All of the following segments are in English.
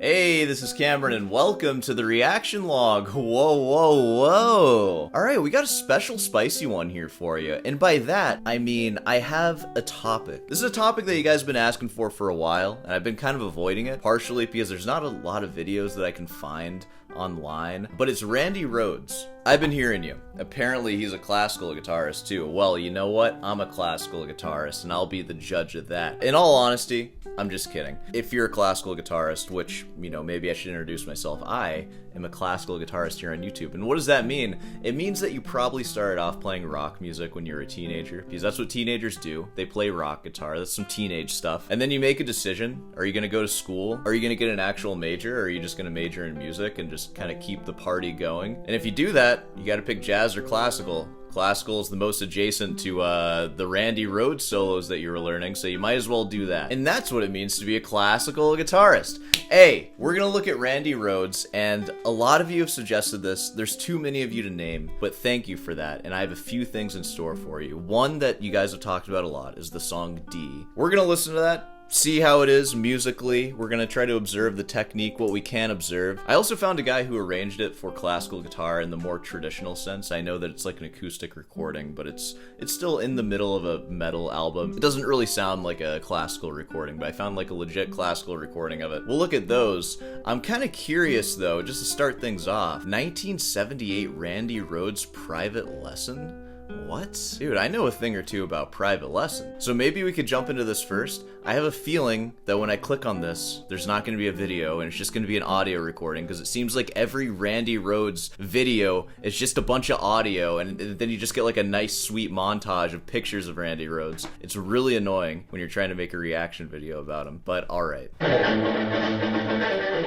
Hey, this is Cameron, and welcome to the reaction log. Whoa, whoa, whoa. Alright, we got a special spicy one here for you. And by that, I mean I have a topic. This is a topic that you guys have been asking for a while, and I've been kind of avoiding it, partially because there's not a lot of videos that I can find online, but it's Randy Rhoads. I've been hearing you. Apparently he's a classical guitarist too. Well, you know what? I'm a classical guitarist and I'll be the judge of that. In all honesty, I'm just kidding. If you're a classical guitarist, which, you know, maybe I should introduce myself. I am a classical guitarist here on YouTube. And what does that mean? It means that you probably started off playing rock music when you were a teenager, because that's what teenagers do. They play rock guitar. That's some teenage stuff. And then you make a decision. Are you gonna go to school? Are you gonna get an actual major? Or are you just gonna major in music and just kind of keep the party going? And if you do that, you gotta pick jazz or classical. Classical is the most adjacent to the Randy Rhoads solos that you were learning, so you might as well do that. And that's what it means to be a classical guitarist. Hey, we're gonna look at Randy Rhoads, and a lot of you have suggested this. There's too many of you to name, but thank you for that, and I have a few things in store for you. One that you guys have talked about a lot is the song D. We're gonna listen to that, see how it is musically. We're gonna try to observe the technique, what we can observe. I also found a guy who arranged it for classical guitar in the more traditional sense. I know that it's like an acoustic recording, but it's still in the middle of a metal album. It doesn't really sound like a classical recording, but I found like a legit classical recording of it. We'll look at those. I'm kind of curious though, just to start things off, 1978 Randy Rhoads Private Lesson? What? Dude, I know a thing or two about Private Lesson. So maybe we could jump into this first. I have a feeling that when I click on this, there's not going to be a video and it's just going to be an audio recording, because it seems like every Randy Rhoads video is just a bunch of audio and then you just get like a nice sweet montage of pictures of Randy Rhoads. It's really annoying when you're trying to make a reaction video about him, but alright.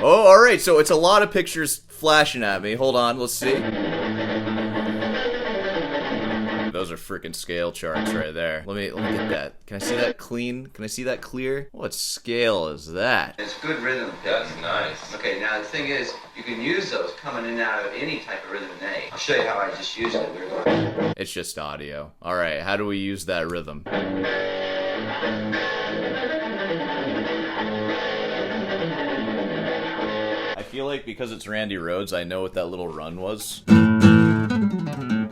Oh, alright, so it's a lot of pictures flashing at me. Hold on, let's see. Those are freaking scale charts right there. Let me get that. Can I see that clean? Can I see that clear? What scale is that? It's good rhythm. That's nice. Okay, now the thing is, you can use those coming in and out of any type of rhythm in A. I'll show you how I just used it. It's just audio. Alright, how do we use that rhythm? I feel like because it's Randy Rhoads, I know what that little run was.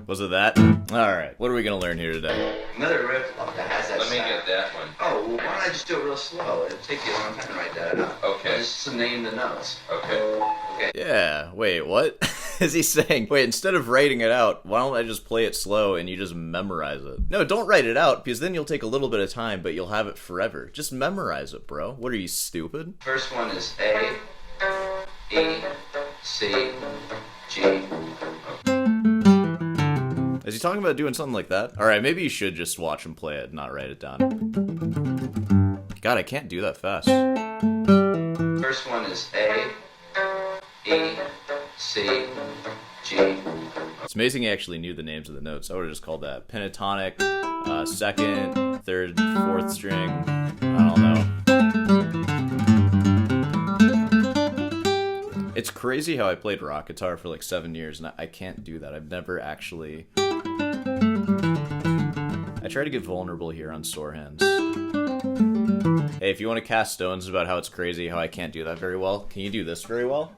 Was it that? Alright, what are we gonna learn here today? Another riff that has that Let me sound. get that one. Oh, well, why don't I just do it real slow? It'll take you a long time to write that out. Okay. Just to name the notes. Okay. Okay. Yeah, wait, what is he saying? Wait, instead of writing it out, why don't I just play it slow and you just memorize it? No, don't write it out, because then you'll take a little bit of time, but you'll have it forever. Just memorize it, bro. What are you, stupid? First one is A, E, C, G. Is he talking about doing something like that? Alright, maybe you should just watch him play it and not write it down. God, I can't do that fast. First one is A, E, C, G. It's amazing he actually knew the names of the notes. I would have just called that pentatonic, second, third, fourth string. I don't know. It's crazy how I played rock guitar for like 7 years and I can't do that. I've never actually... I try to get vulnerable here on sore hands. Hey, if you want to cast stones about how it's crazy how I can't do that very well, can you do this very well?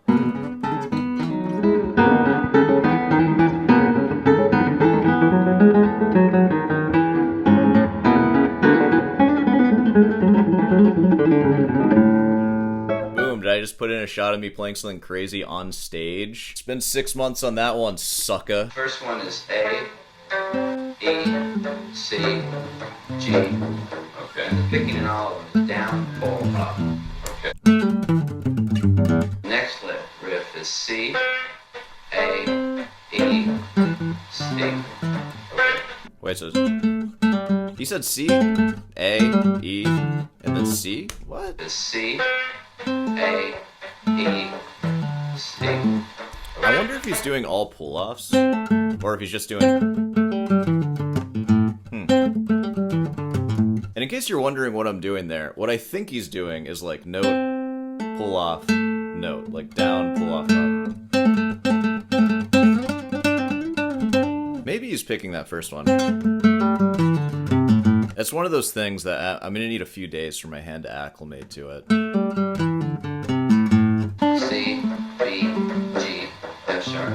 Did I just put in a shot of me playing something crazy on stage? Spend 6 months on that one, sucka. First one is A, E, C, G. Okay. And the picking in all of them is down, pull, up. Okay. Next riff is C, A, E, C. Okay. Wait, so he said C, A, E, and then C? What? Is C, A, E, C. I wonder if he's doing all pull-offs, or if he's just doing... And in case you're wondering what I'm doing there, what I think he's doing is like note, pull-off, note, like down, pull-off, up. Maybe he's picking that first one. It's one of those things that I'm gonna need a few days for my hand to acclimate to it.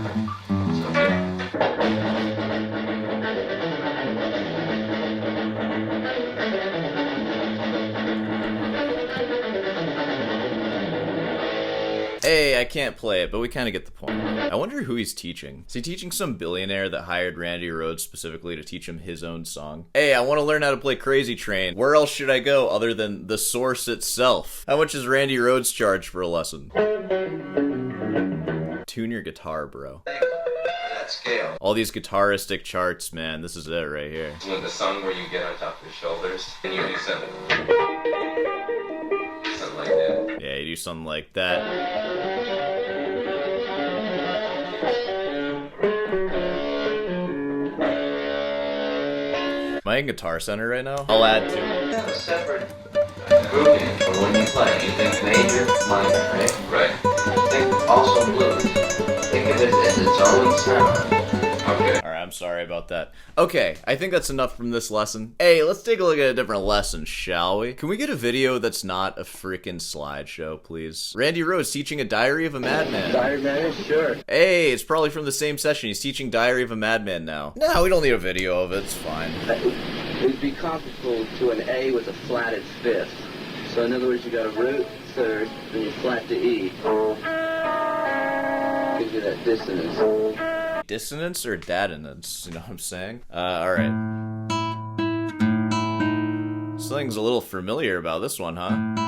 It's okay. Hey, I can't play it, but we kind of get the point. I wonder who he's teaching. Is he teaching some billionaire that hired Randy Rhoads specifically to teach him his own song? Hey, I want to learn how to play Crazy Train. Where else should I go other than the source itself? How much does Randy Rhoads charge for a lesson? Tune your guitar, bro. That scale. All these guitaristic charts, man. This is it right here. When the song where you get on top of the shoulders and you do something like that. Yeah, you do something like that. Am I in Guitar Center right now? I'll add to it. You have a separate grouping for when you play. You think major, minor, right? Right. Think also blues. Think of it as its own sound. Okay. Alright, I'm sorry about that. Okay, I think that's enough from this lesson. Hey, let's take a look at a different lesson, shall we? Can we get a video that's not a freaking slideshow, please? Randy Rhoads teaching a Diary of a Madman. Diary of a Madman? Sure. Hey, it's probably from the same session. He's teaching Diary of a Madman now. No, we don't need a video of it. It's fine. It would be comparable to an A with a flatted fifth. So in other words, you got a root third, then you flat to E. Gives you that dissonance. Dissonance or dadinance? You know what I'm saying? Alright. Something's a little familiar about this one, huh?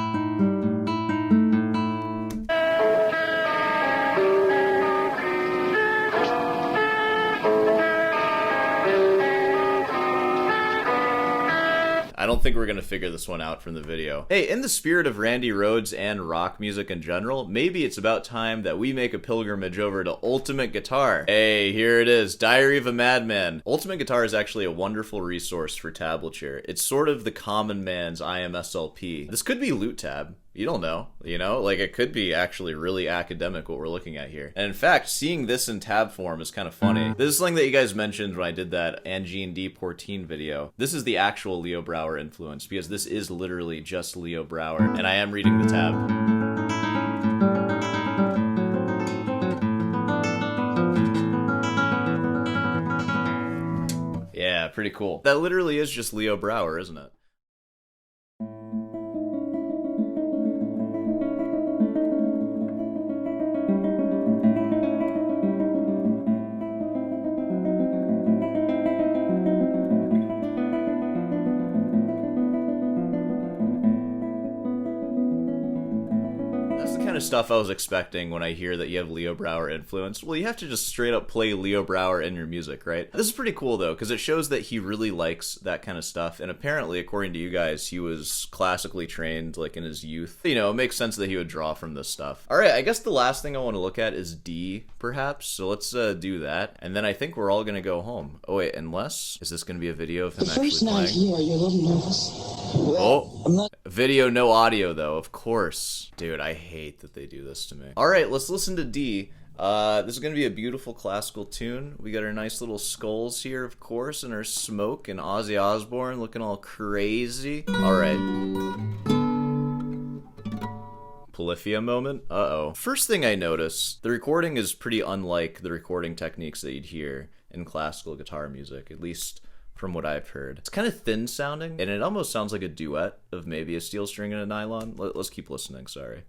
I don't think we're gonna figure this one out from the video. Hey, in the spirit of Randy Rhoads and rock music in general, maybe it's about time that we make a pilgrimage over to Ultimate Guitar. Hey, here it is, Diary of a Madman. Ultimate Guitar is actually a wonderful resource for tablature. It's sort of the common man's IMSLP. This could be Loot Tab. You don't know, you know? Like, it could be actually really academic what we're looking at here. And in fact, seeing this in tab form is kind of funny. This is something that you guys mentioned when I did that Angie and D Portine video. This is the actual Leo Brouwer influence, because this is literally just Leo Brouwer, and I am reading the tab. Yeah, pretty cool. That literally is just Leo Brouwer, isn't it? Stuff I was expecting when I hear that you have Leo Brouwer influence. Well, you have to just straight up play Leo Brouwer in your music, right? This is pretty cool though, because it shows that he really likes that kind of stuff, and apparently, according to you guys, he was classically trained like in his youth. You know, it makes sense that he would draw from this stuff. Alright, I guess the last thing I want to look at is D, perhaps, so let's do that, and then I think we're all gonna go home. Oh wait, unless, is this gonna be a video of him actually First night playing? here, you're a little nervous. Well, Oh, I'm not. video, no audio though, of course. Dude, I hate that they do this to me. Alright, let's listen to D. This is gonna be a beautiful classical tune. We got our nice little skulls here, of course, and our smoke, and Ozzy Osbourne looking all crazy. Alright. Polyphia moment? Uh-oh. First thing I noticed, the recording is pretty unlike the recording techniques that you'd hear in classical guitar music, at least from what I've heard. It's kind of thin sounding, and it almost sounds like a duet of maybe a steel string and a nylon. Let's keep listening, sorry.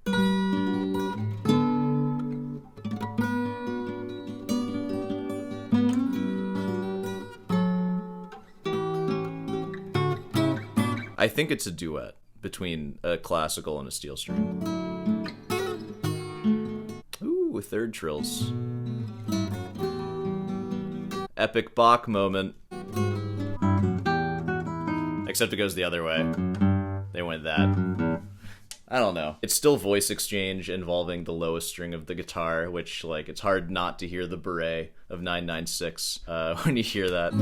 I think it's a duet between a classical and a steel string. Ooh, third trills. Epic Bach moment. Except it goes the other way. They went that. I don't know. It's still voice exchange involving the lowest string of the guitar, which, like, it's hard not to hear the beret of 996 when you hear that.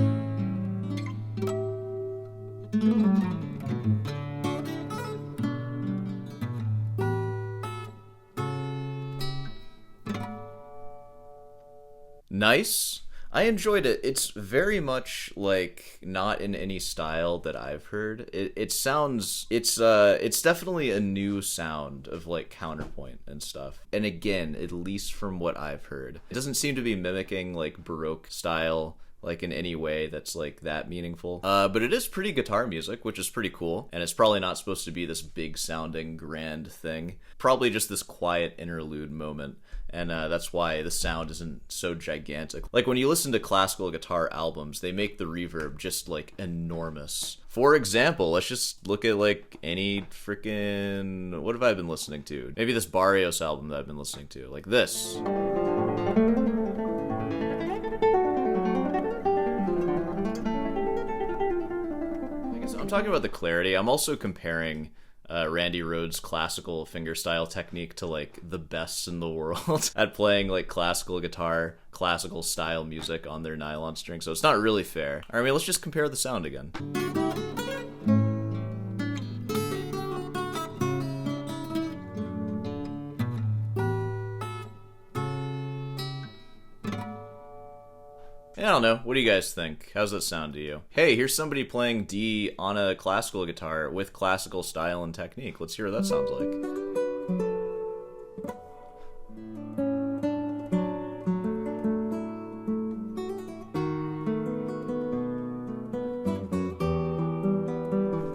Nice. I enjoyed it. It's very much like not in any style that I've heard. It sounds it's definitely a new sound of like counterpoint and stuff. And again, at least from what I've heard, it doesn't seem to be mimicking like Baroque style like in any way that's like that meaningful. But it is pretty guitar music, which is pretty cool. And it's probably not supposed to be this big sounding grand thing. Probably just this quiet interlude moment. And that's why the sound isn't so gigantic. Like when you listen to classical guitar albums, they make the reverb just like enormous. For example, let's just look at like any freaking, what have I been listening to? Maybe this Barrios album that I've been listening to, like this. I'm talking about the clarity. I'm also comparing Randy Rhoads' classical fingerstyle technique to like the best in the world at playing like classical guitar, classical style music on their nylon string. So it's not really fair. I mean, let's just compare the sound again. I don't know. What do you guys think? How's that sound to you? Hey, here's somebody playing D on a classical guitar with classical style and technique. Let's hear what that sounds like.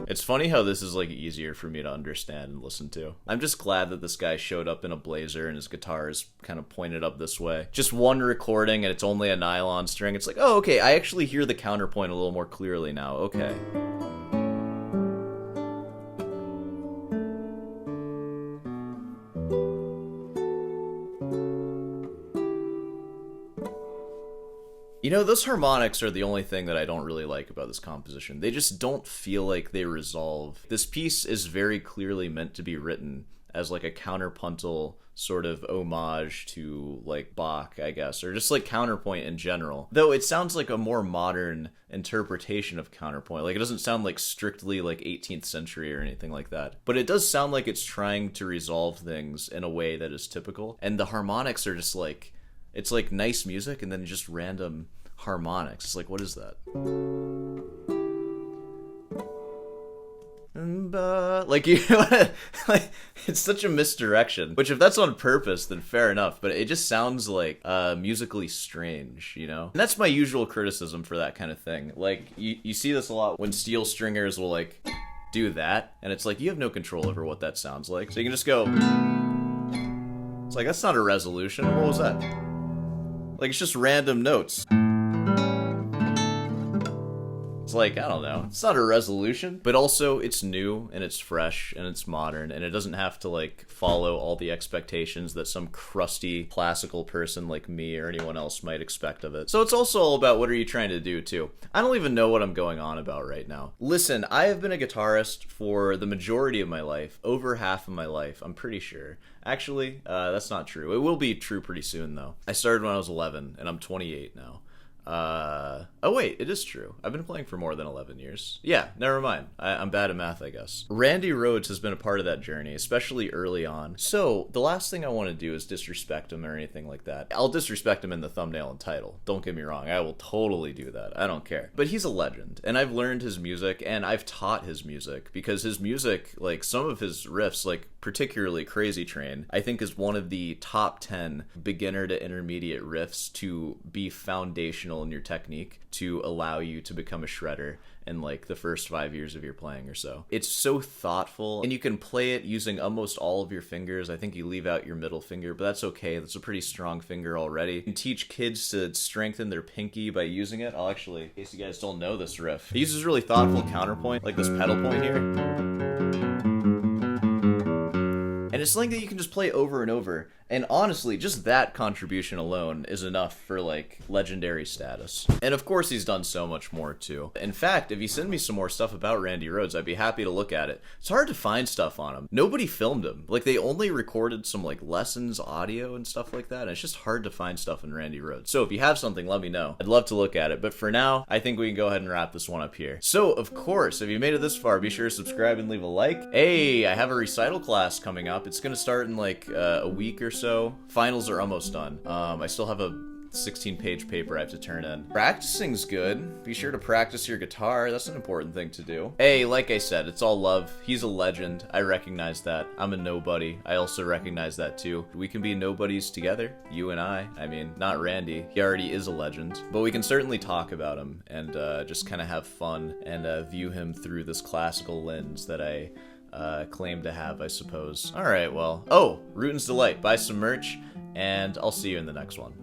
It's funny how this is like easier for me to understand and listen to. I'm just glad that this guy showed up in a blazer and his guitar is kind of pointed up this way. Just one recording and it's only a nylon string. It's like, oh, okay, I actually hear the counterpoint a little more clearly now. Okay. You know, those harmonics are the only thing that I don't really like about this composition. They just don't feel like they resolve. This piece is very clearly meant to be written as like a counterpuntal sort of homage to like Bach, I guess, or just like counterpoint in general. Though it sounds like a more modern interpretation of counterpoint. Like it doesn't sound like strictly like 18th century or anything like that. But it does sound like it's trying to resolve things in a way that is typical. And the harmonics are just like, it's like nice music and then just random harmonics. It's like, what is that? Like, you know, like, it's such a misdirection. Which, if that's on purpose, then fair enough. But it just sounds like musically strange, you know? And that's my usual criticism for that kind of thing. Like, you see this a lot when steel stringers will, like, do that. And it's like, you have no control over what that sounds like. So you can just go... It's like, that's not a resolution. What was that? Like, it's just random notes. It's like, I don't know, it's not a resolution, but also it's new and it's fresh and it's modern and it doesn't have to like follow all the expectations that some crusty classical person like me or anyone else might expect of it. So it's also all about what are you trying to do too. I don't even know what I'm going on about right now. Listen, I have been a guitarist for the majority of my life, over half of my life, I'm pretty sure. Actually, that's not true. It will be true pretty soon though. I started when I was 11 and I'm 28 now. Oh wait, it is true. I've been playing for more than 11 years. Yeah, never mind. I'm bad at math, I guess. Randy Rhoads has been a part of that journey, especially early on. So, the last thing I want to do is disrespect him or anything like that. I'll disrespect him in the thumbnail and title. Don't get me wrong, I will totally do that. I don't care. But he's a legend, and I've learned his music, and I've taught his music, because his music, like, some of his riffs, like, particularly Crazy Train, I think is one of the top 10 beginner to intermediate riffs to be foundational in your technique to allow you to become a shredder in like the first 5 years of your playing or so. It's so thoughtful and you can play it using almost all of your fingers. I think you leave out your middle finger, but that's okay. That's a pretty strong finger already. You can teach kids to strengthen their pinky by using it. I'll actually, in case you guys don't know this riff, it uses really thoughtful counterpoint, like this pedal point here. And it's something that you can just play over and over. And honestly, just that contribution alone is enough for, like, legendary status. And of course he's done so much more, too. In fact, if you send me some more stuff about Randy Rhoads, I'd be happy to look at it. It's hard to find stuff on him. Nobody filmed him. Like, they only recorded some, like, lessons, audio, and stuff like that. And it's just hard to find stuff in Randy Rhoads. So if you have something, let me know. I'd love to look at it. But for now, I think we can go ahead and wrap this one up here. So, of course, if you made it this far, be sure to subscribe and leave a like. Hey, I have a recital class coming up. It's gonna start in, like, a week or so. Finals are almost done. I still have a 16-page paper I have to turn in. Practicing's good. Be sure to practice your guitar. That's an important thing to do. Hey, like I said, it's all love. He's a legend. I recognize that. I'm a nobody. I also recognize that too. We can be nobodies together, you and I. I mean, not Randy. He already is a legend. But we can certainly talk about him and just kind of have fun and view him through this classical lens that I claim to have, I suppose. Alright, well. Oh, Rootin's Delight. Buy some merch, and I'll see you in the next one.